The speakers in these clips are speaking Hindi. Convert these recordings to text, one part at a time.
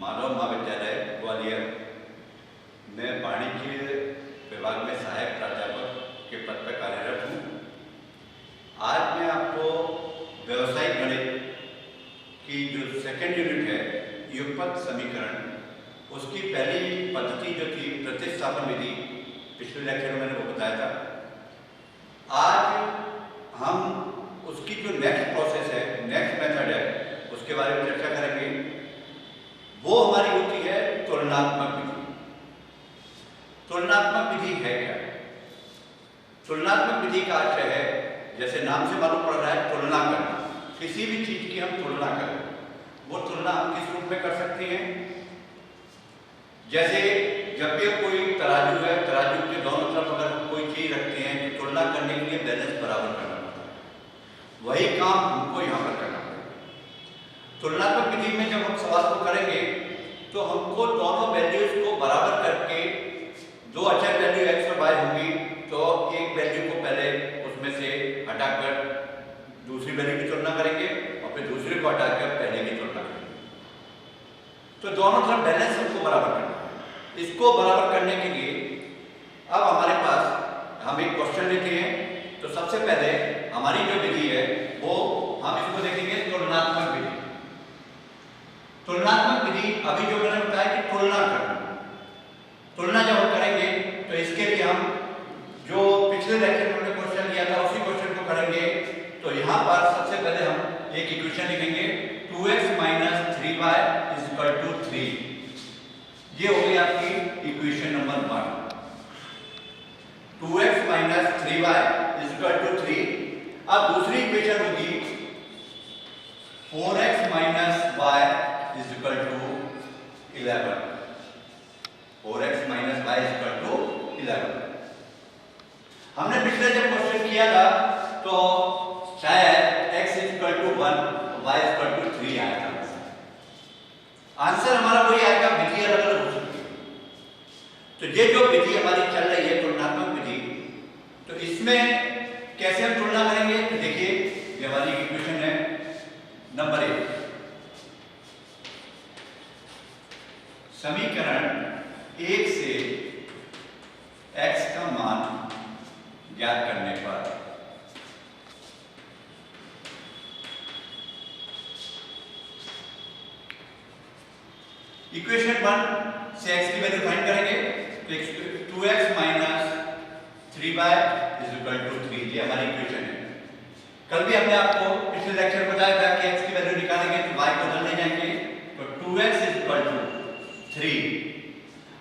मानव महाविद्यालय ग्वालियर में वाणिज्य विभाग में सहायक प्राध्यापक के पद पर कार्यरत हूँ। आज मैं आपको व्यावसायिक गणित की जो सेकंड यूनिट है युगपत समीकरण, उसकी पहली पद्धति जो थी प्रतिस्थापन विधि, पिछले लेक्चर में मैंने वो बताया था। आज हम उसकी जो नेक्स्ट प्रोसेस है, नेक्स्ट मेथड है, उसके बारे में चर्चा करेंगे। वो हमारी होती है तुलनात्मक विधि। तुलनात्मक विधि है क्या? तुलनात्मक विधि का आशय है, जैसे नाम से मालूम पड़ रहा है, तुलना करना। किसी भी चीज की हम तुलना करें, वो तुलना हम किस रूप में कर सकते हैं? जैसे जब भी कोई तराजू है, तराजू के दोनों तरफ अगर कोई चीज रखते हैं तो तुलना करने के लिए बैलेंस बराबर करना पड़ता है। वही काम हमको यहाँ पर करना पड़ेगा। तुलनात्मक विधि में जब हम सवाल को करेंगे तो हमको दोनों वैल्यूज को बराबर करके, दो अचर वैल्यू एक्स और वाई होंगी, तो एक वैल्यू को पहले उसमें से हटाकर दूसरी वैल्यू की तुलना करेंगे और फिर दूसरे को हटाकर पहले की तुलना करेंगे। तो दोनों तरफ बैलेंस हमको बराबर करना है। इसको बराबर करने के लिए अब हमारे पास हम एक क्वेश्चन लेते हैं। तो सबसे पहले हमारी जो विधि है वो हम इसको देखेंगे तुलनात्मक विधि। तुलनात्मक विधि अभी जो मैंने बताया कि तुलना करना, तुलना जब हम करेंगे तो इसके लिए हम जो पिछले लेक्चर में हमने क्वेश्चन लिया था उसी क्वेश्चन को करेंगे। तो यहाँ पर सबसे पहले हम एक इक्वेशन लिखेंगे, 2x - 3y = 3। ये हो गई आपकी इक्वेशन नंबर 1। 2x - 3y = 3। अब दूसरी इक्वेशन होगी 4x - y = 11। 4x - y = 11। हमने पिछले जब क्वेश्चन किया था तो शायद x = 1 y = 3 आया था। आंसर हमारा वही आएगा, विधि अलग अलग हो सकती है। तो ये जो विधि हमारी चल रही है तुलनात्मक विधि, तो इसमें कैसे हम तुलना करेंगे? तो देखिए, ये हमारी इक्वेशन है नंबर 1। समीकरण 1 से x का मान ज्ञात करने पर इक्वेशन 1 से x की वैल्यू फाइंड करेंगे। तो 2x - 3y = 3, ये हमारी इक्वेशन है। कल भी हमने आपको पिछले लेक्चर में बताया था कि x की वैल्यू निकालेंगे तो y को उधर ले जाएंगे। तो 2x = 3।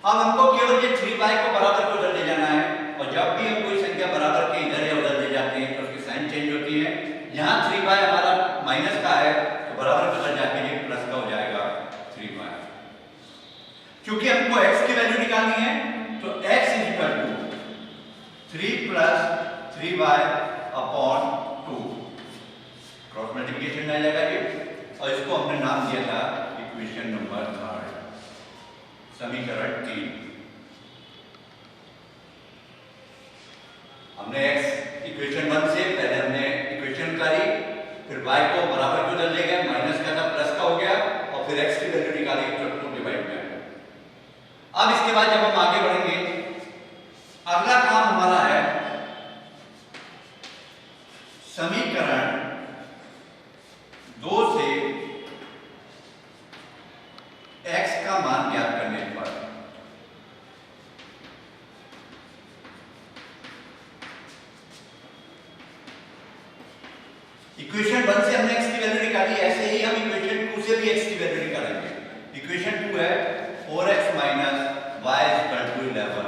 अब हमको केवल ये 3y को बराबर को उधर ले जाना है। और जब भी हम कोई संख्या बराबर के इधर या उधर ले जाते हैं तो उसकी साइन चेंज होती है। यहाँ 3y हमारा माइनस का है तो बराबर को उधर जाके ये प्लस का हो जाएगा 3y। क्योंकि हमको x की वैल्यू निकालनी है तो x = 3 + 3y / 2। क्रॉस मल्टीप्लिकेशन आ जाएगा ये, और इसको हमने नाम दिया था इक्वेशन नंबर 3, समीकरण 3। हमने x इक्वेशन 1 से पहले हमने इक्वेशन उतारी, फिर y को बराबर को उधर ले गए, माइनस का था प्लस का हो गया, और फिर x की वैल्यू निकाली तो 2 डिवाइड में। अब इसके बाद जब हम आगे बढ़ेंगे, अगला काम हमारा है समीकरण 2 से x का मान ज्ञात करने पर इक्वेशन 1 से हमने x की वैल्यू निकाली, ऐसे ही हम इक्वेशन 2 से भी x की वैल्यू निकालेंगे। इक्वेशन 2 है 4x - y = 11।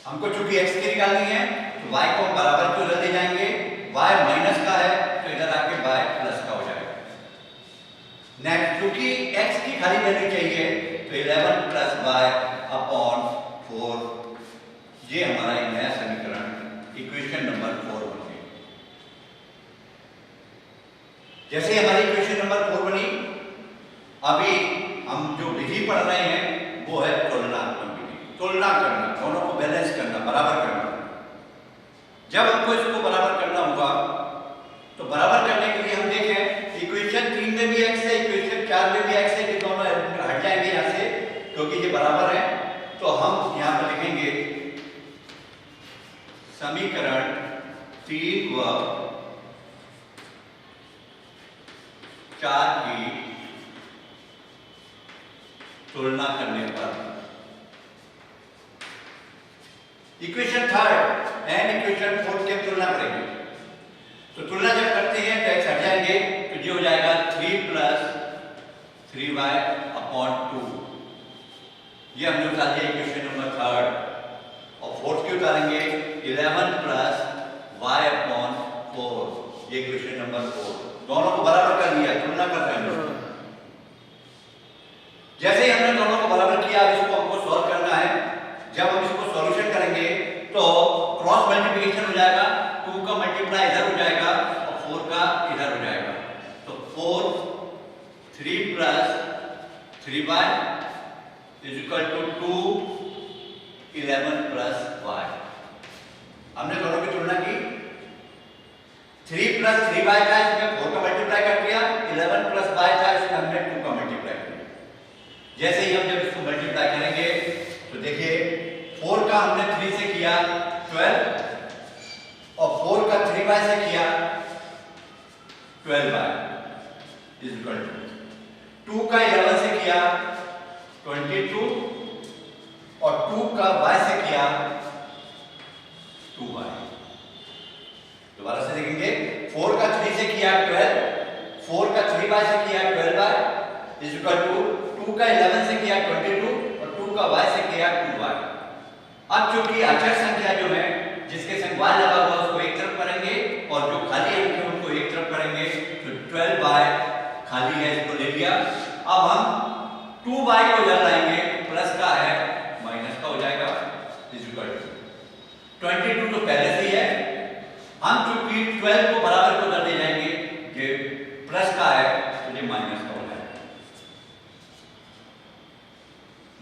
हमको चूंकि x की निकालनी है तो y को हम बराबर को उधर ले जाएंगे, y माइनस का है तो इधर आके y प्लस का हो जाएगा। नेक्स्ट, क्योंकि x की खाली वैल्यू चाहिए तो 11 + y / 4, ये हमारा एक नया समीकरण इक्वेशन नंबर 4 बन गई। जैसे हमारी इक्वेशन नंबर 4 बनी, अभी हम जो विधि पढ़ रहे हैं वो है तुलनात्मक विधि। तुलना करना, दोनों को बैलेंस करना, बराबर करना। जब हमको इसको बराबर करना होगा तो बराबर करने के लिए हम देखें इक्वेशन 3 में भी x है, इक्वेशन 4 में भी x है, कि दोनों समीकरण 3 व 4 की तुलना करने पर equation third and equation fourth की तुलना करेंगे। तो तुलना जब करते हैं तो एक्स हट जाएंगे, तो ये हो जाएगा 3 प्लस 3y अपॉन 2। ये हमने उतार दिया इक्वेशन नंबर थर्ड। और फोर्थ की उतारेंगे 11 प्लस y अपॉन 4, ये इक्वेशन नंबर 4। दोनों को बराबर कर लिया, तुलना कर रहे हैं। जैसे ही हमने दोनों को बराबर किया, अब इसको हमको सॉल्व करना है। जब हम इसको सॉल्यूशन करेंगे तो क्रॉस मल्टीप्लिकेशन हो जाएगा, 2 का मल्टीप्लाई इधर हो जाएगा और 4 का इधर हो जाएगा। तो 4 3 plus 3y is equal to 2 11 plus y। हमने दोनों की तुलना की। 3 प्लस 3y था, इसमें 4 का मल्टीप्लाई कर दिया। 11 प्लस y था, इसमें हमने 2 का मल्टीप्लाई कर दिया। जैसे ही हम जब इसको मल्टीप्लाई करेंगे तो देखिए 4 का हमने 3 से किया 12 और 4 का 3y से किया 12y इज इक्वल टू 2 का 11 से किया 22 और 2 का y से किया 2y। दोबारा से देखेंगे, 4 का 3 से किया 12, 4 का 3y से किया 12y इज इक्वल टू 2 का 11 से किया 22 और 2 का y से किया 2y। अब चूंकि अचर संख्या जो है जिसके संग y लगा हुआ उसको एक तरफ करेंगे और जो खाली अंक है उनको एक तरफ करेंगे। तो 12y खाली है, इसको ले लिया। अब हम 2y को इधर लाएंगे, प्लस का है माइनस का हो जाएगा इज इक्वल टू 22 तो पहले से ही है। हम चूंकि 12 को बराबर को उधर ले जाएंगे, ये प्लस का है तो ये माइनस का हो जाएगा।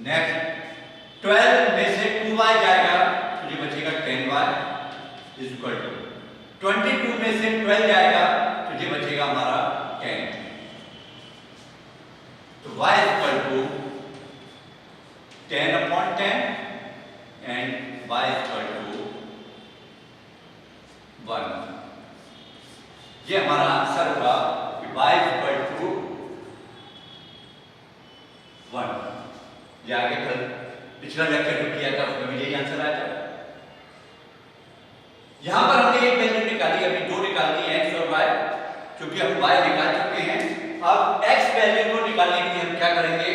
नेक्स्ट 12 में से 2y जाएगा तो ये बचेगा 10y इज इक्वल टू 22 में से 12 जाएगा तो ये बचेगा हमारा 10। तो y is equal to 10 upon 10 and y is equal to 1। ये हमारा आंसर होगा कि y इज इक्वल टू 1। ये आगे कल पिछला लेक्चर जो किया था उसमें भी यही आंसर आया था। यहां पर हमने एक वैल्यू निकाली, अभी दो निकालनी है, x और y। क्योंकि हम y निकाल चुके हैं, अब x वैल्यू को निकालने के लिए हम क्या करेंगे,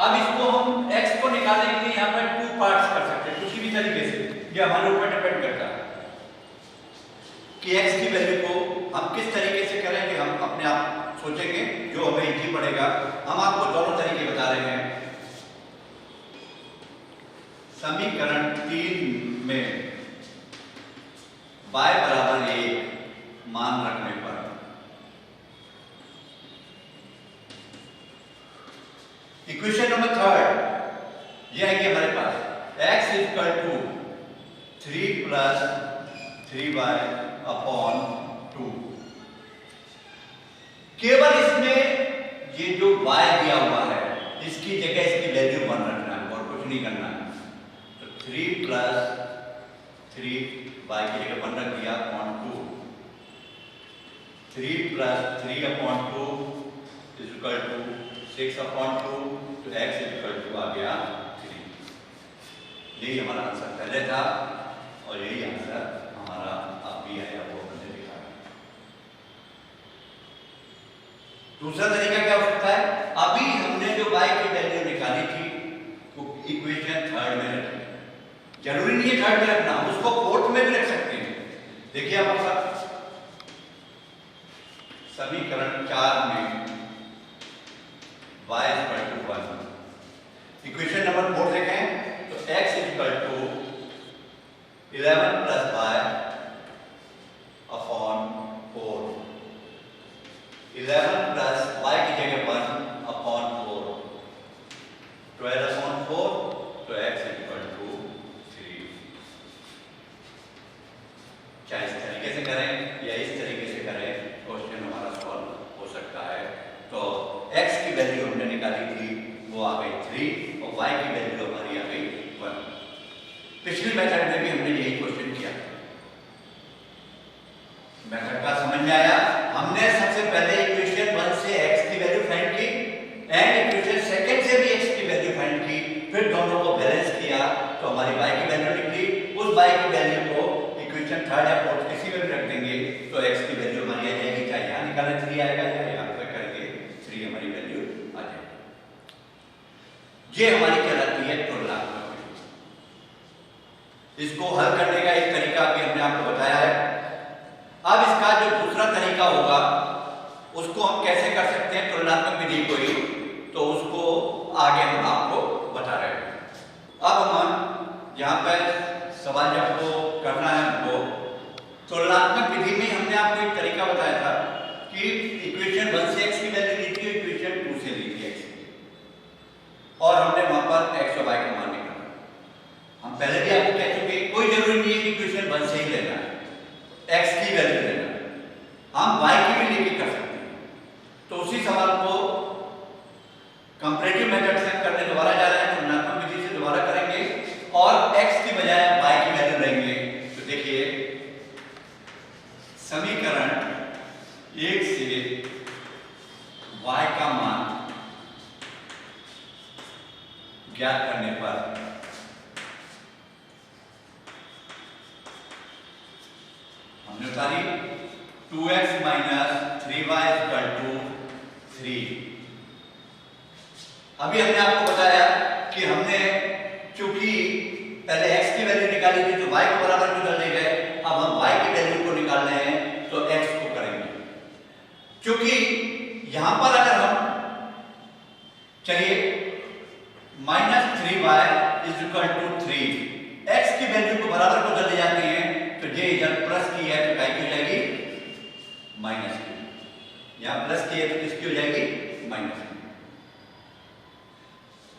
अब इसको हम x को निकालने के लिए यहां पर 2 पार्ट्स कर सकते हैं किसी भी तरीके से। ये हमारे ऊपर डिपेंड करता है कि x की वैल्यू को हम किस तरीके से करेंगे। हम अपने आप सोचेंगे, जो हमें इजी पड़ेगा। हम आपको दोनों तरीके बता रहे हैं। समीकरण 3 में y बराबर 1 मान रखने पर इक्वेशन नंबर थर्ड ये है कि हमारे पास x is equal to 3 plus 3y upon 2। केवल इसमें ये जो y दिया हुआ है इसकी जगह इसकी वैल्यू 1 रखना है और कुछ नहीं करना है। तो 3 प्लस 3y की जगह 1 रख दिया upon 2। 3 plus 3 upon 2 is equal to 6 upon 2। तो x इज इक्वल टू आ गया 3। यही हमारा आंसर पहले था और यही आंसर हमारा अब भी है, वो हमने देखा। दूसरा तरीका क्या हो सकता है, अभी हमने जो y की वैल्यू निकाली थी वो इक्वेशन थर्ड में रखी। जरूरी नहीं है थर्ड में रखना, हम उसको फोर्थ में भी रख सकते हैं। देखिए हमारे साथ समीकरण 4 में y is equal to 1। Equation number 4 देखें तो x is equal to 11 plus y upon 4। 11 plus y की जगह 1 अपॉन 4, 12 अपॉन 4। तो x इज इक्वल टू 3। चाहे इस तरीके से करें या इस तरीके से करें, क्वेश्चन हमारा सॉल्व हो सकता है। तो x की वैल्यू हमने निकाली थी वो आ गई 3 और y की वैल्यू हमारी आ गई 1। पिछली मेथड में भी हमने यही क्वेश्चन किया। हमारी y की वैल्यू निकली, उस y की वैल्यू को इक्वेशन थर्ड या फोर्थ किसी में भी रख देंगे तो x की वैल्यू हमारी आ जाएगी, चाहे यहाँ निकालें 3 आएगा या यहाँ पर करके 3 हमारी वैल्यू आ जाएगी। ये हमारी कहलाती है तुलनात्मक विधि। इसको हल करने का एक तरीका भी हमने आपको बताया है। अब इसका जो दूसरा तरीका होगा उसको हम कैसे कर सकते हैं तुलनात्मक विधि को ही, तो उसको आगे हम आपको बता रहे हैं। अब हम यहाँ पर सवाल जब आपको करना है हमको, तुलनात्मक विधि में हमने आपको एक तरीका बताया था कि इक्वेशन 1 से x की वैल्यू ली थी, इक्वेशन 2 से ली थी x की, और हमने वहां पर x और y का मान निकाला। हम पहले भी आपको कह चुके कोई जरूरी नहीं है कि इक्वेशन 1 से ही लेना है, x की वैल्यू लेना है, हम y की भी लेके कर सकते हैं। तो उसी सवाल को कंपैरेटिव मेथड से करने दोबारा जा रहे हैं, तुलनात्मक विधि से दोबारा करेंगे और x की बजाय y की वैल्यू लेंगे। तो देखिए समीकरण 1 से y का मान ज्ञात करने पर हमने उतारी 2x minus 3y equal to 3। अभी हमने आपको बताया कि हमने चूंकि पहले x की वैल्यू निकाली थी तो y को बराबर क्यों कर ले गए, अब हम y की वैल्यू को निकालने हैं तो x को करेंगे। क्योंकि यहां पर अगर हम चलिए minus 3y is equal to 3, x की वैल्यू को बराबर को कर ले जाते हैं तो ये इधर प्लस की है तो काय की हो जाएगी माइनस की, यहां प्लस की है तो किसकी हो जाएगी माइनस की।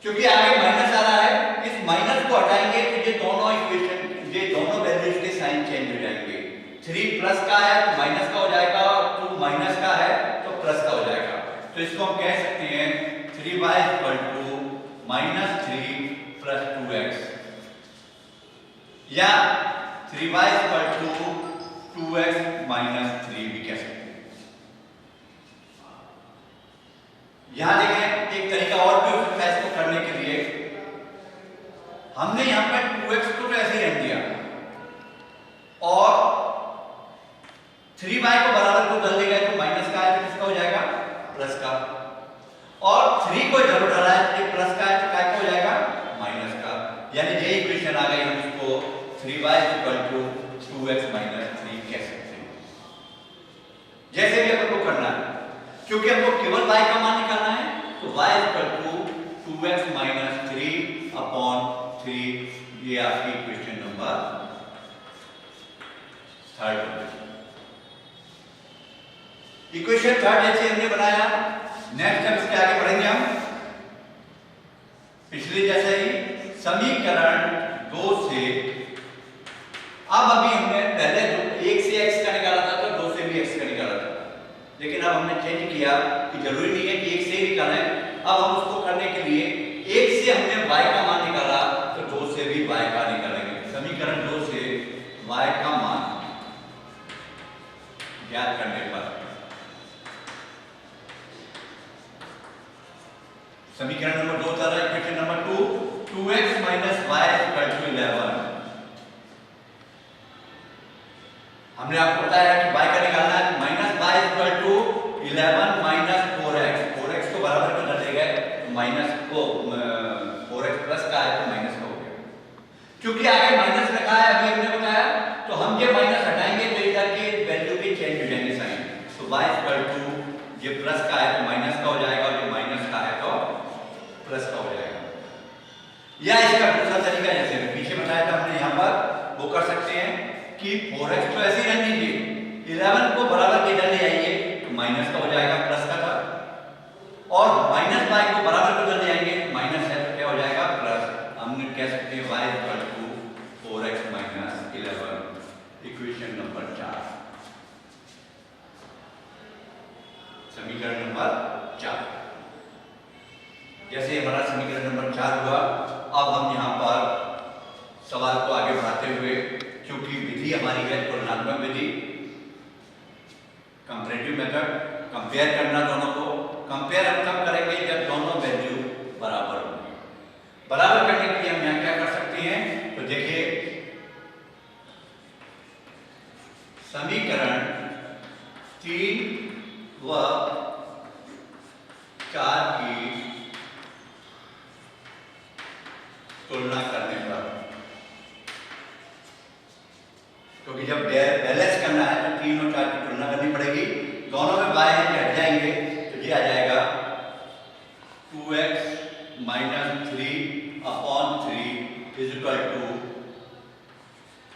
क्योंकि आगे माइनस आ रहा है, इस माइनस को हटाएंगे तो ये दोनों इक्वेशन, ये दोनों वैल्यूज के साइन चेंज हो जाएंगे। 3 प्लस का है तो माइनस का हो जाएगा और 2 माइनस का है तो प्लस का हो जाएगा। तो इसको हम कह सकते हैं 3y equal to minus 3 plus 2x, या 3y equal to 2x minus 3 भी कह सकते हैं। यहां देखें एक तरीका और भी हो सकता है इसको करने के लिए। हमने यहां पर 2x को तो ऐसे ही रख दिया और 3y को बराबर को डाल देगा तो माइनस का है तो किसका हो जाएगा प्लस का, और 3 को इधर उठा रहा है तो प्लस का है तो क्या हो जाएगा माइनस का। यानी ये इक्वेशन आ गई, हम इसको 3y equal to 2x minus 3 कह सकते हैं। जैसे भी अपन को करना है, क्योंकि हमको केवल y का मान निकालना है तो y equal to 2x minus 3 upon 3, ये आपकी इक्वेशन नंबर 3 इक्वेशन 3 जैसे हमने बनाया। नेक्स्ट अब इसके आगे बढ़ेंगे हम पिछले जैसे ही समीकरण 2 से। अब अभी हमने पहले 1 से x का निकाला था तो 2 से भी x का निकाला था, लेकिन अब हमने चेंज किया कि जरूरी नहीं है कि 1 से ही निकालें। अब हम उसको करने के लिए 1 से हमने y का मान निकाला तो 2 से भी y का निकालेंगे। समीकरण 2 से y का मान ज्ञात करने पर समीकरण नंबर 2 था equation number 2, 2x minus y equal to 11। हमने आपको बताया कि y का निकालना है, minus y equal to 11 minus 4x, 4x को बराबर कर देगा तो माइनस को 4x प्लस का है तो माइनस का हो गया। क्योंकि आगे माइनस रखा है अभी हमने बताया, तो हम ये माइनस हटाएंगे तो इधर की वैल्यू भी चेंज हो जाएंगे साइन। तो y इक्वल टू ये प्लस का है तो माइनस का हो जाएगा और ये माइनस का है तो प्लस का हो जाएगा। या इसका दूसरा तरीका जैसे पीछे बताया था हमने, यहाँ पर वो कर सकते हैं कि 4x तो ऐसे ही रहने दीजिए, 11 को बराबर के इधर ले आइए तो माइनस का हो जाएगा, प्लस का था, और माइनस y को बराबर के इधर ले आएंगे माइनस है तो क्या हो जाएगा प्लस। हमने कह सकते हैं y equal to 4x minus 11, equation number 4, समीकरण नंबर 4। जैसे हमारा समीकरण नंबर 4 हुआ, अब हम यहाँ पर सवाल को आगे बढ़ाते हुए, क्योंकि विधि हमारी है तुलनात्मक विधि, कंपैरेटिव मेथड, कंपेयर करना दोनों को। कंपेयर हम तब करेंगे जब दोनों वैल्यू बराबर होंगे। बराबर करने के लिए हम यहाँ क्या कर सकते हैं, तो तुलना करने पर, क्योंकि जब बैलेंस करना है तो 3 और 4 की तुलना करनी पड़ेगी। दोनों में बाएं हाथ हट जाएंगे तो ये आ जाएगा 2x - 3 upon 3 is equal to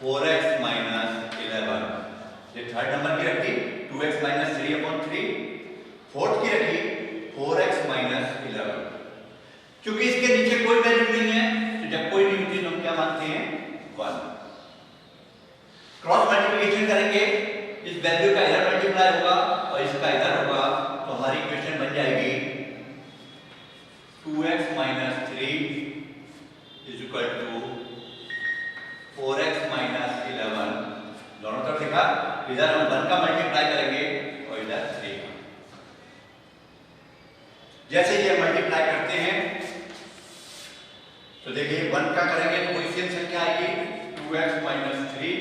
4x - 11। ये थर्ड नंबर की रखी 2x - 3 अपॉन 3, फोर्थ की रखी 4x - 11। क्योंकि इसके नीचे कोई वैल्यू नहीं है तो जब कोई नहीं होती तो हम क्या मानते हैं 1। क्रॉस मल्टीप्लिकेशन करेंगे, इस वैल्यू का इधर मल्टीप्लाई होगा और इसका इधर होगा तो हमारी इक्वेशन बन जाएगी 2x - 3 is equal to 4x - 11। दोनों तरफ लिखा, इधर हम 1 का मल्टीप्लाई करेंगे और इधर 3 का। जैसे ये मल्टीप्लाई करते हैं तो देखिए 1 का करेंगे तो कोई सेम संख्या आएगी 2x - 3,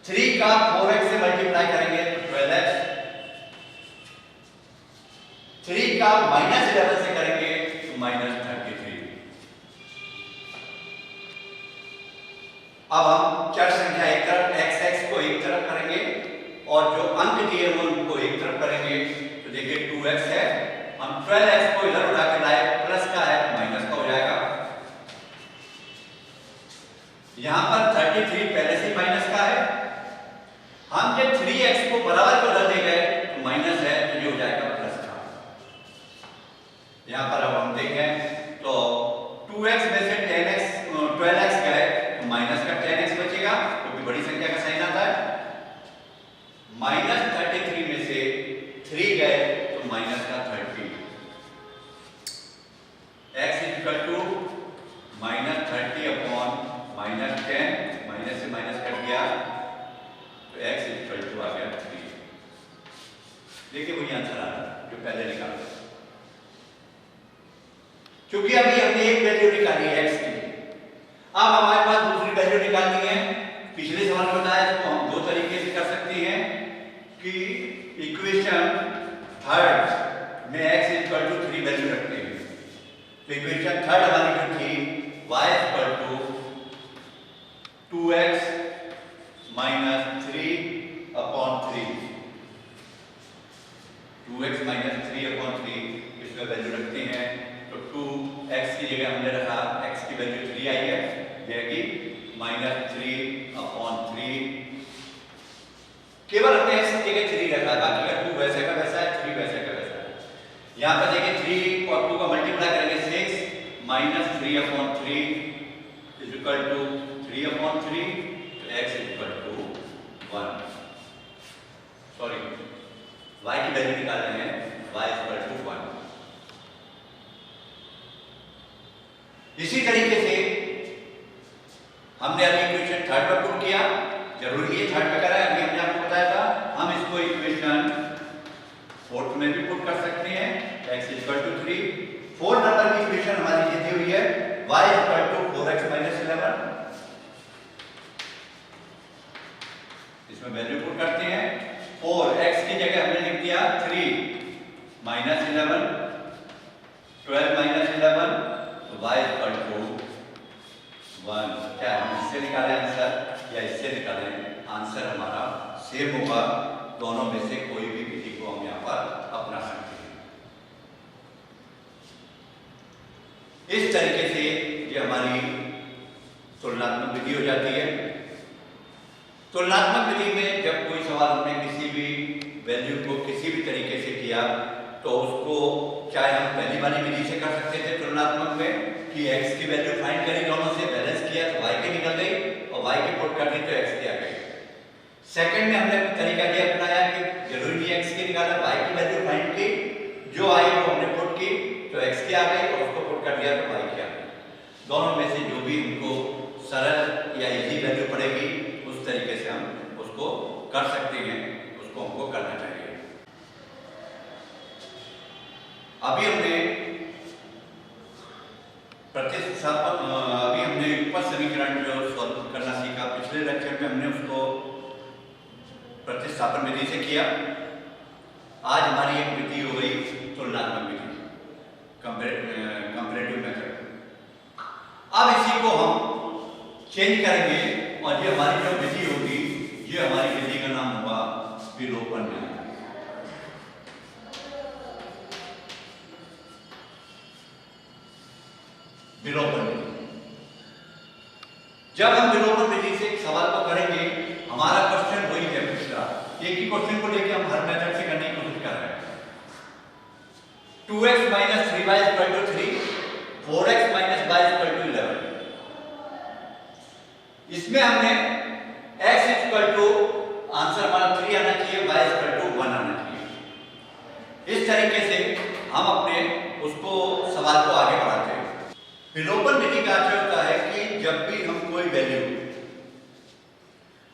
3 का 4x से मल्टीप्लाई करेंगे तो 12x, 3 का -11 से करेंगे तो -33। अब हम चर संख्या एक तरफ x को एक तरफ करेंगे और जो अंक दिए हैं उनको एक तरफ करेंगे तो देखिए 2x है, हम 12x को इधर उठा के लाए, प्लस का है माइनस का हो जाएगा। यहां पर 33 पहले से माइनस का है, हम जब 3x को बराबर को उधर दे गए तो माइनस है तो ये हो जाएगा प्लस का। यहां पर अब हम देखें तो 2x में से 12x गए तो माइनस का 10x बचेगा क्योंकि बड़ी संख्या का साइन आता है। -33 में से 3 गए तो माइनस का 30। x is equal to -30 upon -10, minus से माइनस कट गया तो x इज इक्वल टू आ गया 3। देखिए वही आंसर आ रहा जो पहले निकाला, क्योंकि अभी हमने एक वैल्यू निकाली है x की, अब हमारे पास दूसरी वैल्यू निकालनी है। पिछले सवाल में बताया इसको हम दो तरीके से कर सकते हैं कि इक्वेशन थर्ड में x इक्वल टू 3 वैल्यू रखते हैं। तो इक्वेशन थर्ड हमारी जो थी y equal to 2x - 3 upon 3, 2x - 3 upon 3 इसमें वैल्यू रखते हैं तो 2x की जगह हमने रखा x की वैल्यू 3 आई है, यह कि -3 अपॉन 3, केवल हमने x की जगह 3 रखा, बाकी का 2 वैसे का वैसा है, 3 वैसे का वैसा है। यहाँ पर देखिए 3 और 2 का मल्टीप्लाई करेंगे 6 - 3 upon 3 is equal to 3 upon 3 तो x is equal to 1। Sorry y की वैल्यू निकाल रहे हैं, y इज इक्वल टू 1। इसी तरीके से हमने अभी इक्वेशन थर्ड पर पुट किया, जरूरी है थर्ड पे करा है, अभी हमने आपको बताया था हम इसको इक्वेशन फोर्थ में भी पुट कर सकते हैं x equal to 3। Fourth number की इक्वेशन हमारी ये दी हुई है y इक्वल टू 4x - 11। इसमें वैल्यू पुट करते हैं, 4x की जगह हमने लिख दिया 3 - 11, 12 - 11 तो y इक्वल टू 1। क्या हम इससे निकालें आंसर या इससे निकालें? आंसर हमारा सेम होगा, दोनों में से कोई भी विधि को हम यहाँ पर अपना सकते हैं। इस तरीके से ये हमारी तुलनात्मक विधि हो जाती है। तुलनात्मक विधि में जब कोई सवाल हमने किसी भी वैल्यू को किसी भी तरीके से किया तो उसको चाहे हम पहली वाली विधि से कर सकते थे तुलनात्मक में कि x की वैल्यू फाइंड करी, दोनों से बैलेंस किया तो y की निकल गई और y की पुट कर दी तो x की आ गई। सेकंड में हमने तरीका ये अपनाया कि जरूरी नहीं x की निकाला, y की वैल्यू फाइंड की, जो आई वो हमने पुट की तो x की आ गई और उसको पुट कर दिया तो y की आ गई। दोनों में से जो भी हमको सरल या इजी वैल्यू पड़ेगी उस तरीके से हम उसको कर सकते हैं, उसको हमको करना चाहिए। अभी हमने अभी हमने युगपत समीकरण जो सॉल्व करना सीखा, पिछले लेक्चर में हमने उसको प्रतिस्थापन विधि से किया। आज हमारी एक विधि हो गई तुलनात्मक विधि, कंपैरेटिव मेथड। चेंज करेंगे और ये हमारी जो विधि होगी, ये हमारी विधि का नाम होगा विलोपन विधि। विलोपन विधि। जब हम विलोपन विधि से एक सवाल को करेंगे, हमारा क्वेश्चन वही है पिछला, एक ही क्वेश्चन को लेके हम हर मेथड से करने की कोशिश कर रहे हैं। 2x - 3y = 3, 4x - y = 11। इसमें हमने x आंसर हमारा 3 आना चाहिए, y = 1 आना चाहिए। इस तरीके से हम अपने उसको सवाल को आगे बढ़ाते हैं। विलोपन विधि का अर्थ होता है कि जब भी हम कोई वैल्यू,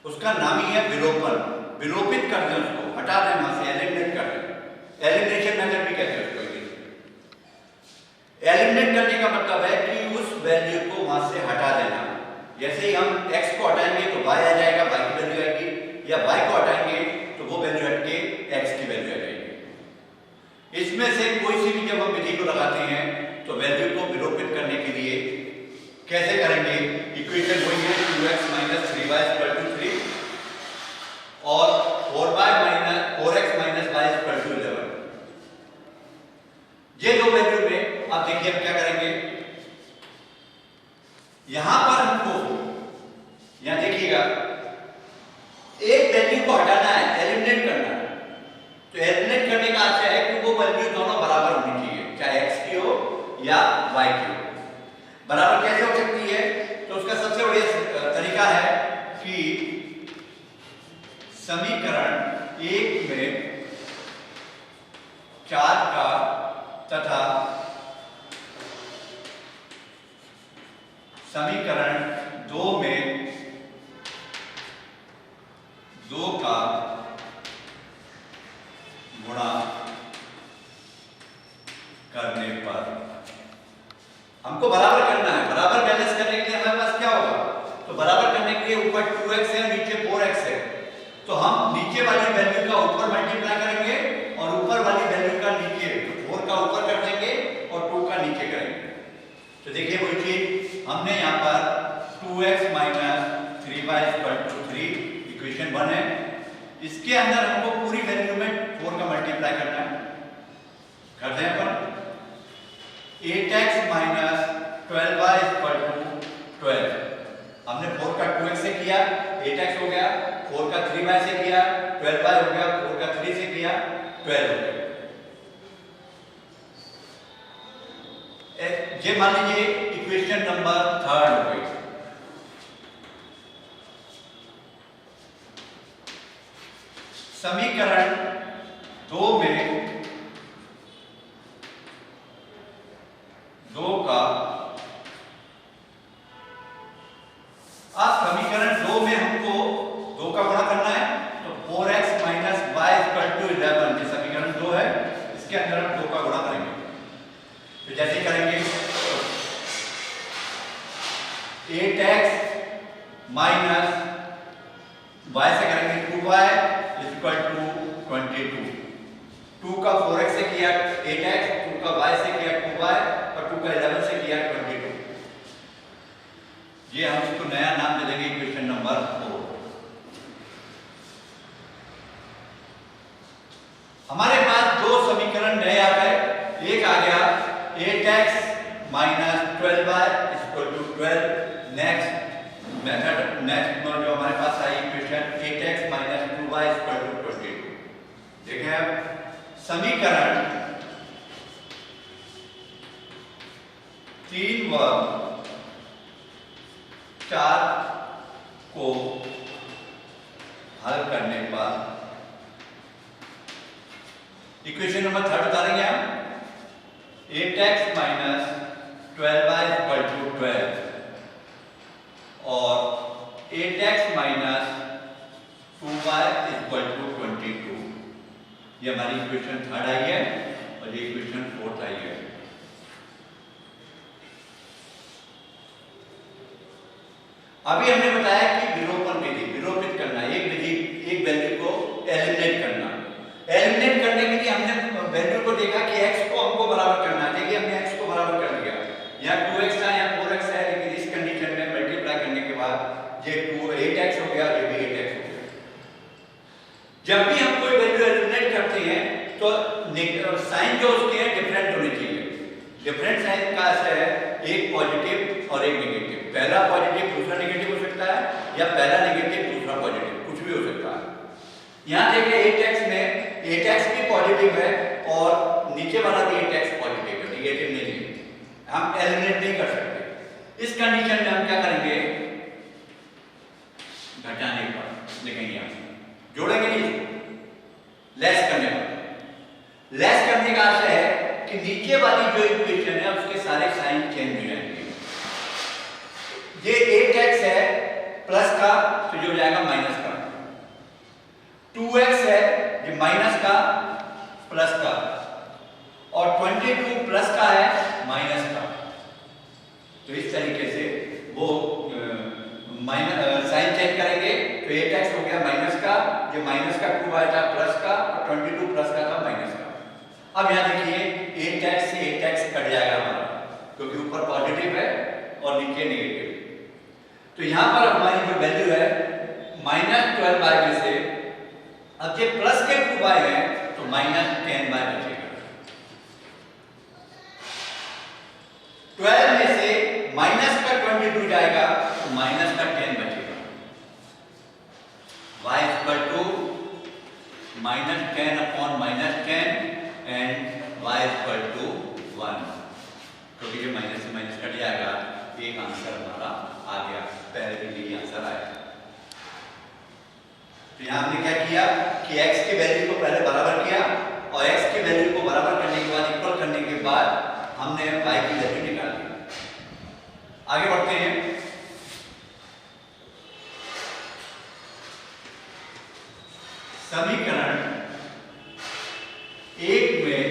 उसका नाम ही है विलोपन, विलोपित कर दें, उसको हटा दें, वहां से एलिमिनेट कर दें। एलिमिनेशन मेथड भी कहते हैं उसको। एलिमिनेट करने का मतलब है कि उस वैल्यू को वहां से हटा देना। जैसे ही हम x को हटाएंगे तो y आ जाएगा, y की वैल्यू आएगी, या y को हटाएंगे तो वो वैल्यू हट के x की वैल्यू आ जाएगी। इसमें से कोई सी भी जब हम विधि को लगाते हैं तो वैल्यू को विलोपित करने के लिए कैसे करेंगे? इक्वेशन वही है 2x - 3y = 3 और 4x - y = 11। ये दो वैल्यू में आप देखिए हम क्या करेंगे, यहां पर हमको, यहां देखिएगा, एक वैल्यू को हटाना है, एलिमिनेट करना है। तो एलिमिनेट करने का अर्थ है कि वो वैल्यू दोनों बराबर होनी चाहिए, चाहे x की हो या y की हो। बराबर कैसे हो सकती है? तो उसका सबसे बढ़िया तरीका है कि समीकरण 1 में 4 का तथा समीकरण 2 में 2 का गुणा करने पर हमको बराबर करना है। बराबर बैलेंस करने के लिए हमारे पास क्या होगा? तो बराबर करने के लिए ऊपर 2x है, नीचे 4x है, तो हम नीचे वाली वैल्यू का ऊपर मल्टीप्लाई करेंगे और ऊपर वाली वैल्यू का नीचे, तो 4 का ऊपर कर देंगे और 2 का नीचे करेंगे। तो देखिए वही चीज हमने यहाँ पर 2x - 3y = 3 इक्वेशन 1 है। इसके अंदर हमको पूरी वैल्यू में 4 का मल्टीप्लाई करना है। कर दें अपन 8x - 12y = 12। हमने 4 का 2x से किया, 8x हो गया, 4 का 3y से किया, 12y हो गया, 4 का 3 से किया, 12 हो गया। ये मान लीजिए इक्वेशन नंबर 3 हो गई। समीकरण 2 में 2 का, आप समीकरण 2 में हमको 2 का गुणा करना है, तो 4x - y = 11 ये समीकरण 2 है, इसके अंदर हम 2 का गुणा करेंगे। तो जैसे करेंगे 8x - y से करेंगे 2y = 22। 2 का 4x से किया 8x, 2 का y से किया 2y और 2 का 11 से किया 22। ये हम इसको नया नाम दे देंगे इक्वेशन नंबर 4। हमारे पास दो समीकरण नए आ गए। एक आ गया 8x - 12y = 12। नेक्स्ट में जो हमारे पास आई इक्वेशन 8x - 2y = 22। देखें अब समीकरण 3 व 4 को हल करने पर इक्वेशन नंबर 3 उतारेंगे हम 8x - 12y = 12 और 8x - 2y = 22। ये हमारी इक्वेशन 3 आई है और ये इक्वेशन 4 आई है। अभी हमने बताया कि विलोपन विधि, विलोपित करना, एक विधि, एक वैल्यू को एलिमिनेट करना। एलिमिनेट करने के लिए हमने वैल्यू को देखा कि x को हमको बराबर करना है। देखिए हमने x को बराबर कर लिया, यहाँ 2x था, यहाँ 4x है, लेकिन इस कंडीशन में मल्टीप्लाई करने के बाद जो उसके हैं डिफरेंट होने चाहिए। डिफरेंट साइन का अर्थ है एक पॉजिटिव और एक नेगेटिव, पहला पॉजिटिव दूसरा नेगेटिव हो सकता है, या पहला नेगेटिव दूसरा पॉजिटिव, कुछ भी हो सकता है। यहाँ देखिए 8x में 8x भी पॉजिटिव है और नीचे वाला भी 8x पॉजिटिव है, नेगेटिव नहीं है, हम एलिमिनेट नहीं कर सकते। इस कंडीशन में हम क्या करेंगे, घटाने पर लिखेंगे, हम जोड़ेंगे नहीं, लेस करने पर। लेस करने का आशय है कि नीचे वाली जो इक्वेशन है उसके सारे साइन चेंज हो जाएंगे। ये 8x है प्लस का, तो जो हो जाएगा माइनस का, 2x है ये माइनस का प्लस का, और 22 प्लस का है माइनस का। तो इस तरीके से वो माइनस साइन चेंज करेंगे, तो 8x हो गया माइनस का, ये माइनस का 2 आया था प्लस का, और 22 प्लस का था माइनस का। अब यहाँ देखिए 8x से 8x कट जाएगा हमारा, क्योंकि ऊपर पॉजिटिव है और नीचे नेगेटिव। तो यहाँ पर हमारी जो वैल्यू है -12 में से अब ये प्लस के 2 है तो -10 बचेगा। 12 में से माइनस का 22 जाएगा तो माइनस का 10 बचेगा। y equal to -10 upon -10 and y equal to 1, क्योंकि ये माइनस से माइनस कट जाएगा। एक आंसर हमारा आ गया, पहले भी यही आंसर आया। तो यहाँ हमने क्या किया कि x की वैल्यू को पहले बराबर किया, और x की वैल्यू को बराबर करने के बाद, इक्वल करने के बाद हमने y की वैल्यू निकाली। आगे बढ़ते हैं। समीकरण 1 में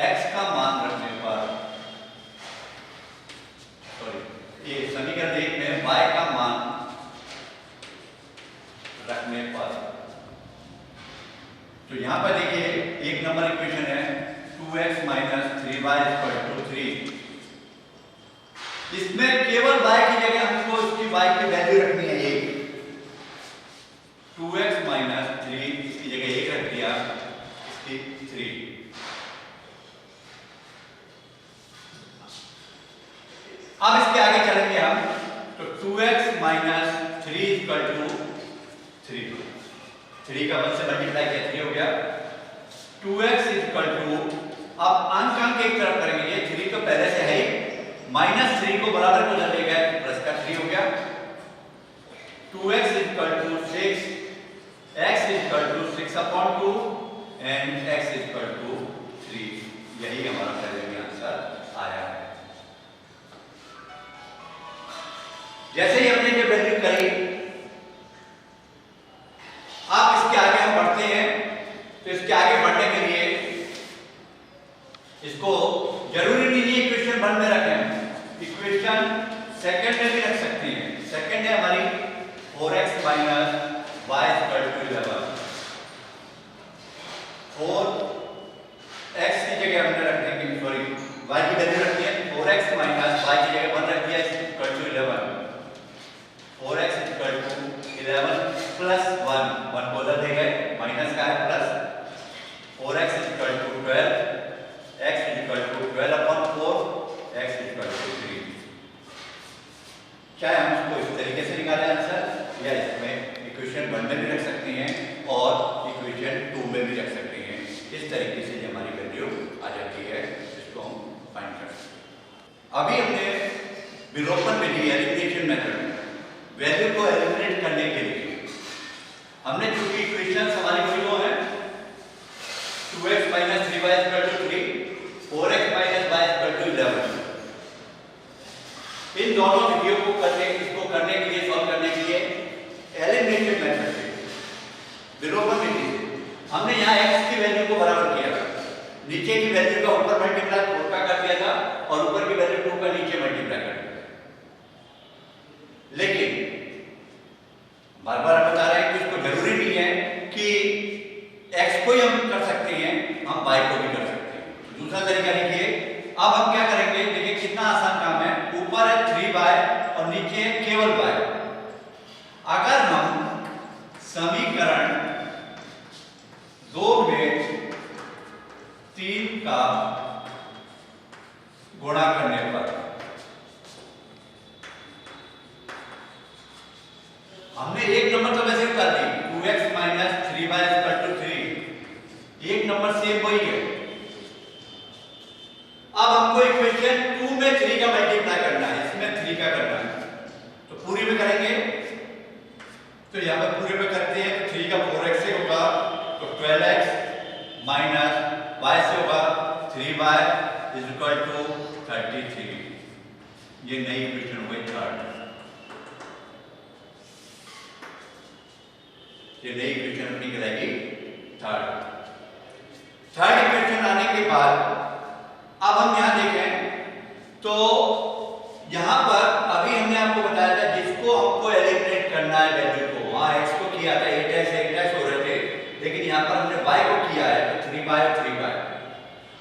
x का मान रखने पर, सॉरी, ये समीकरण 1 में y का मान रखने पर, तो यहां पर देखिए 1 नंबर इक्वेशन है 2x - 3y = 3। इसमें केवल y की जगह हमको इसकी y की वैल्यू रखनी है 1। 2x - 3 इसकी जगह 1 रख दिया, इसकी 3। अब इसके आगे चलेंगे हम, तो 2x - 3 = 3। 3 का 1 से मल्टीप्लाई किया 3 हो गया। 2x = अब अंक एक तरफ करेंगे, ये 3 तो पहले से है, -3 को बराबर को ले गए प्लस का 3 हो गया। 2x = 6, x = 6/2 and x = 3। यही हमारा पहले भी आंसर आया है। जैसे ही हमने ये वैल्यू करी, अब इसके आगे हम बढ़ते हैं। तो इसके आगे बढ़ने के लिए इसको जरूरी नहीं है इक्वेशन 1 में रखें, इक्वेशन सेकंड में भी रख सकते हैं। सेकंड है हमारी 4x - y = 11। 4x की जगह हमने रख देंगे, सॉरी y की वैल्यू रखनी है 4x - y की जगह 1 रख दिया, = 11। 4x = 11 प्लस 1 बोलर दे गए, माइनस का है प्लस। 4x = 12, x = 12/4, x = 3। क्या हम इसको इस तरीके से निकालें आंसर, या इसमें इक्वेशन 1 में भी रख सकते हैं और इक्वेशन 2 में भी रख सकते हैं। इस तरीके से हमारी वैल्यू आ जाती है, इसको हम फाइंड कर सकते हैं। अभी हमने विलोपन विधि, एलिमिनेशन मेथड, वैल्यू को एलिमिनेट करने के लिए हमने चूंकि इक्वेशंस हमारी कोई दो है, 2x - 3y = 3, 4x - y = 11। इन दोनों विधियों को इसको करने के लिए, सॉल्व करने के लिए एलिमिनेशन मेथड से, विलोपन विधि से हमने यहाँ x की वैल्यू को बराबर किया, नीचे की वैल्यू का ऊपर मल्टीप्लाई 4 का कर दिया था और ऊपर की वैल्यू 2 का नीचे मल्टीप्लाई कर दिया। लेकिन बार-बार हम बता रहे हैं कि इसको जरूरी नहीं है कि x को ही हम कर सकते हैं, हम y को भी कर सकते हैं। तो दूसरा तरीका देखिए, अब हम क्या करेंगे, देखिए कितना आसान काम है। ऊपर है 3y और नीचे है केवल y। अगर हम समीकरण 2 में का गुणा करने पर हमने एक नंबर तो वैसे कर दी 2x minus 3y equal to 3, एक नंबर सेम वही है। अब हमको इक्वेशन 2 में 3 का मल्टीप्लाई करना है, इसमें 3 का करना है, तो पूरी में करेंगे। तो यहाँ पर पूरे में करते हैं तो 3 का 4x से होगा तो 12x माइनस y से होगा 3y इज इक्वल टू 33। ये नई इक्वेशन हो गई थर्ड। ये नई इक्वेशन अपनी कहलाएगी थर्ड इक्वेशन आने के बाद अब हम यहां देखें तो यहां पर अभी हमने आपको बताया था जिसको हमको एलिमिनेट करना है वैल्यू को, वहां x को किया था 8x हो रहे थे, लेकिन यहां पर हमने y को किया है तो 3y और 3y,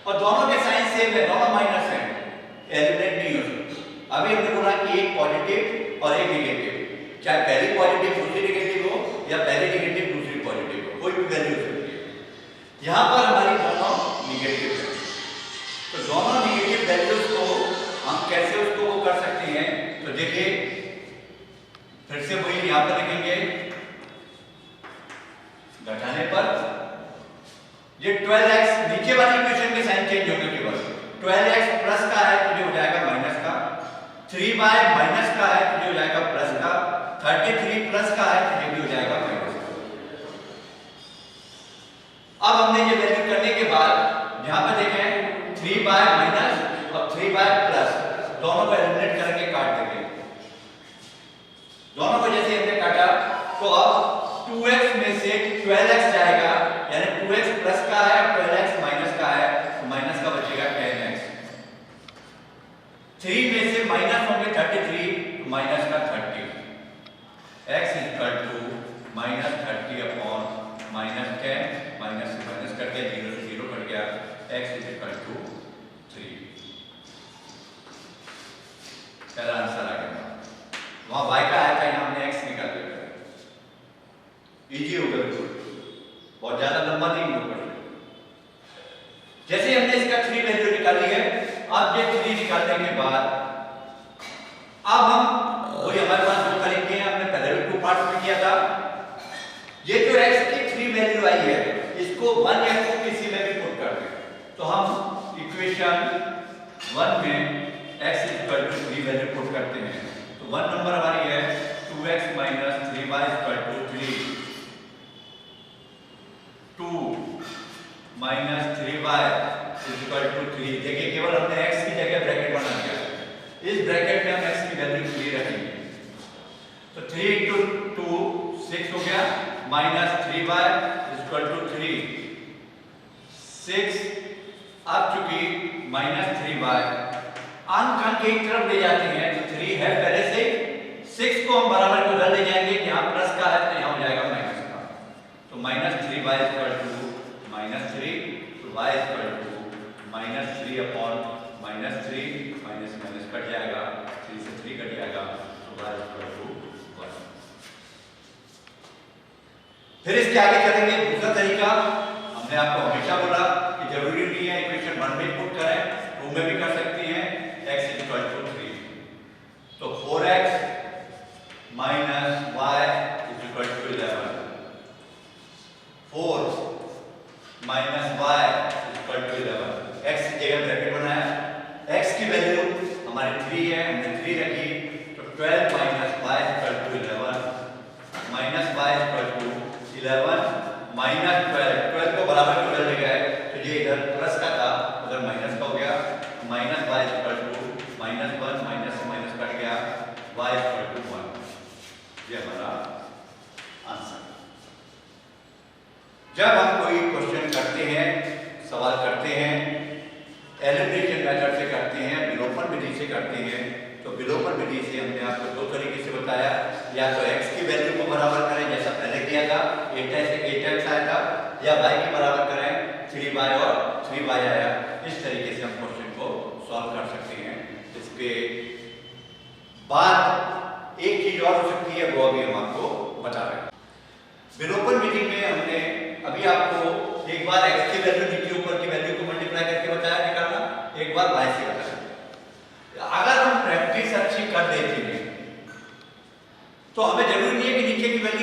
और दोनों के साइन सेम है, दोनों माइनस हैं, एलिमिनेट नहीं हो सकते। अभी हमने बोला कि एक पॉजिटिव और एक नेगेटिव, चाहे पहली पॉजिटिव दूसरी नेगेटिव हो या पहली नेगेटिव दूसरी पॉजिटिव हो, कोई भी वैल्यू हो सकती है। यहां पर हमारी दोनों नेगेटिव है, तो दोनों नेगेटिव वैल्यूज को हम कैसे उसको वो कर सकते हैं, तो देखिए फिर से वही यहां पर लिखेंगे घटाने पर ये 12x नीचे वाली इक्वेशन के साइन चेंज होंगे केवल, 12x प्लस का है तो ये हो जाएगा माइनस का, 3y माइनस का है तो ये हो जाएगा प्लस का, 33 प्लस का है तो ये भी हो जाएगा माइनस का। अब हमने ये वैल्यू करने के बाद यहां पर देखें 3y माइनस और 3y प्लस दोनों को एलिमिनेट करके काट देंगे। दोनों को जैसे हमने काटा तो अब 2x में से 12x जाएगा, यानी 2x प्लस का है और 12x माइनस का है, तो माइनस का बचेगा 10x। 3 में से माइनस होंगे 33, माइनस का 30, x equal to minus 30 upon minus 10, minus से माइनस कट गया, 0 से 0 कट गया, x इज इक्वल टू 3। पहला आंसर आ गया, वहां y का आया था, यहां हमने x निकाल दिया। इजी होगा बिल्कुल, बहुत ज्यादा लंबा नहीं होगा। जैसे हमने इसका 3 वैल्यू निकाली है, अब ये 3 निकालने के बाद अब हम वही हमारे पास जो करेंगे, हमने पहले भी 2 पार्ट्स में किया था। ये जो x की 3 वैल्यू आई है, इसको 1 या 2 किसी में भी पुट कर दें, तो हम इक्वेशन 1 में x equal to 3 value put करते हैं, तो 1 नंबर हमारी है 2x minus 3y equal to 3, 2 minus 3y equal to 3। देखिए केवल हमने x की जगह ब्रैकेट बना दिया, इस ब्रैकेट में हम x की वैल्यू 3 रखेंगे, तो 3 × 2 6 हो गया, माइनस 3y इक्वल टू 3, 6 अब चूंकि माइनस 3y अंक एक तरफ ले जाते हैं तो 3 है पहले से, 6 को हम बराबर को उधर ले जाएंगे, यहाँ प्लस का है तो यहाँ हो जाएगा माइनस का, तो minus 3y equal to minus 3, तो y equal to minus 3 upon minus 3, minus minus कट जाएगा, 3 से 3 कट जाएगा, तो y इक्वल टू 1। फिर इसके आगे चलेंगे दूसरा तरीका। हमने आपको हमेशा बोला कि जरूरी नहीं है इक्वेशन 1 में पुट करें, 2 में भी कर सकती हैं, x इक्वल टू 3, तो 4x minus y is equal to 11, 4 minus y equal to 11, x की जगह ब्रैकेट बनाया, x की वैल्यू हमारी 3 है, हमने 3 रखी, तो 12 minus y equal to 11, minus y equal to 11 minus 12 को बराबर को उधर ले गए, तो ये इधर प्लस का था उधर माइनस का हो गया, minus y equal to minus 1, minus से माइनस कट गया, y इक्वल टू 1। ये हमारा आंसर। जब हम कोई क्वेश्चन करते हैं, सवाल करते हैं, एलिमिनेशन मेथड से करते हैं, विलोपन विधि से करते हैं, तो विलोपन विधि से हमने आपको 2 तरीके से बताया, या तो x की वैल्यू को बराबर करें जैसा पहले किया था, 8x आया था, या y की बराबर करें 3y और 3y आया। इस तरीके से हम क्वेश्चन को सॉल्व कर सकते हैं। इसके बाद एक चीज और हो सकती है, वो अभी हम आपको बता रहे हैं। विलोपन विधि में हमने अभी आपको एक बार x की वैल्यू नीचे ऊपर की वैल्यू को मल्टीप्लाई करके बताया,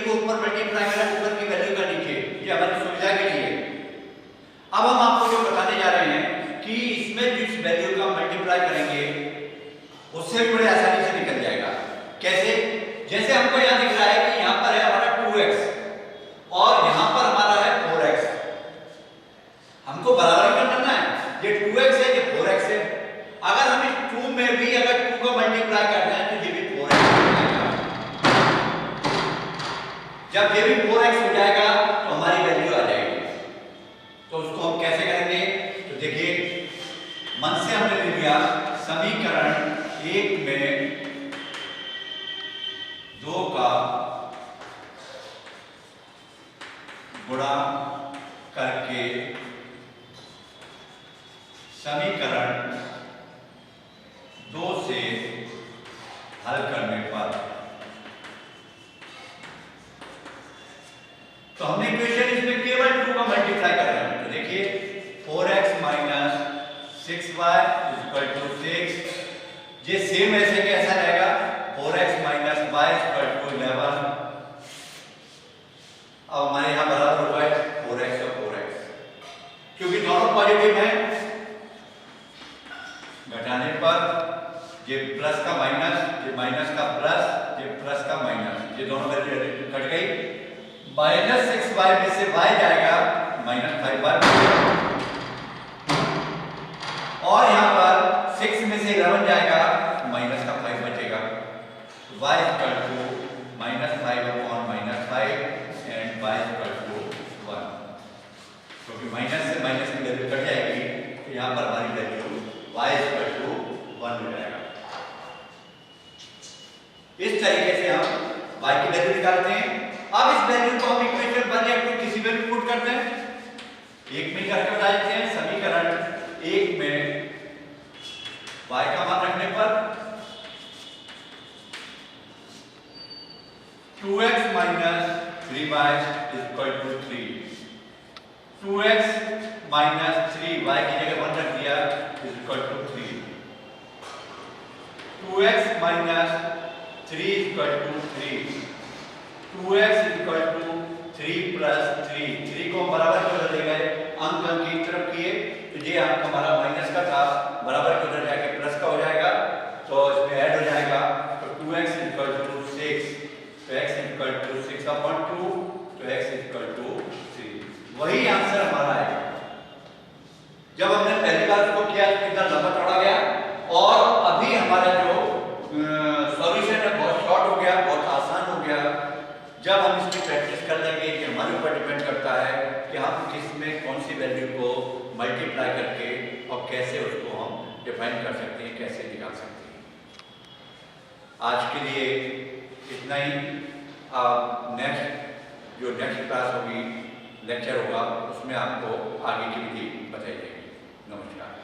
को ऊपर मल्टीप्लाई करें, ऊपर की वैल्यू का नीचे, ये हमारी सुविधा के लिए। अब हम आपको जो बताने जा रहे हैं कि इसमें जिस वैल्यू का मल्टीप्लाई करेंगे उससे बड़े आसानी से निकल जाएगा। कैसे? जैसे हमको यहां दिख रहा है कि यहां पर है हमारा 2x और यहां पर हमारा है 4x। हमको बराबर करना है, ये 2x है, ये 4x है। अगर हम इस 2 में भी अगर 2 को मल्टीप्लाई करते हैं तो ये भी 4x हो जाएगा। जब ये भी 4x हो जाएगा तो हमारी वैल्यू आ जाएगी। तो उसको हम कैसे करेंगे? तो देखिए, मन से हमने ले लिया समीकरण 1 में 2 का गुणा करके समीकरण 2 से हल करने पर, तो हमने इक्वेशन इसमें केवल 2 का मल्टीप्लाई कर रहे हैं। तो देखिए 4x minus 6y equal to 6, ये सेम ऐसे कैसा रहेगा? 4x minus y equal to 11। अब हमारे यहां बराबर होगा 4x और 4x, क्योंकि दोनों पॉजिटिव हैं। घटाने पर ये प्लस का माइनस, ये माइनस का प्लस, ये प्लस का माइनस, ये दोनों वैल्यू कट गई। माइनस 6y में से y जाएगा माइनस 5y, और यहां पर 6 में से 11 जाएगा, माइनस का 5 बचेगा। y equal to minus 5 upon minus 5 and y equal to 1। क्योंकि माइनस से माइनस की वैल्यू कट जाएगी तो यहां पर हमारी वैल्यू y इक्वल टू 1 हो जाएगा। इस तरीके से हम y की वैल्यू निकालते हैं। अब इस वैल्यू को हम इक्वेशन 1 या 2 किसी में भी पुट करते हैं, एक में करके बता देते हैं। समीकरण 1 में y का मान रखने पर 2x minus 3y equal to 3, 2x minus 3y की जगह 1 रख दिया equal to 3, 2x minus 3 equal to 3, 2x equal to 3 plus 3, 3 को बराबर क्यों कर देंगे? अंक की तरफ किए तो ये अंक हमारा माइनस का था, बराबर क्यों कर जाके प्लस का हो जाएगा, तो इसमें ऐड हो जाएगा। तो 2x इक्वल टू 6, तो x इक्वल टू 6 अपॉन 2, तो x इक्वल टू 3। वही आंसर हमारा है। जब हमने पहली बार इसको किया तो कितना लंबा चौड़ा गया, और अभी हमारा जो सॉल्यूशन है बहुत शॉर्ट हो गया, बहुत आसान हो गया। जब हम इसकी प्रैक्टिस कर लेंगे कि हमारे ऊपर डिपेंड करता है कि हम किस में कौन सी वैल्यू को मल्टीप्लाई करके और कैसे उसको हम डिफाइन कर सकते हैं, कैसे निकाल सकते हैं। आज के लिए इतना ही। नेक्स्ट क्लास होगी, लेक्चर होगा, उसमें आपको आगे की विधि बताई जाएगी। नमस्कार।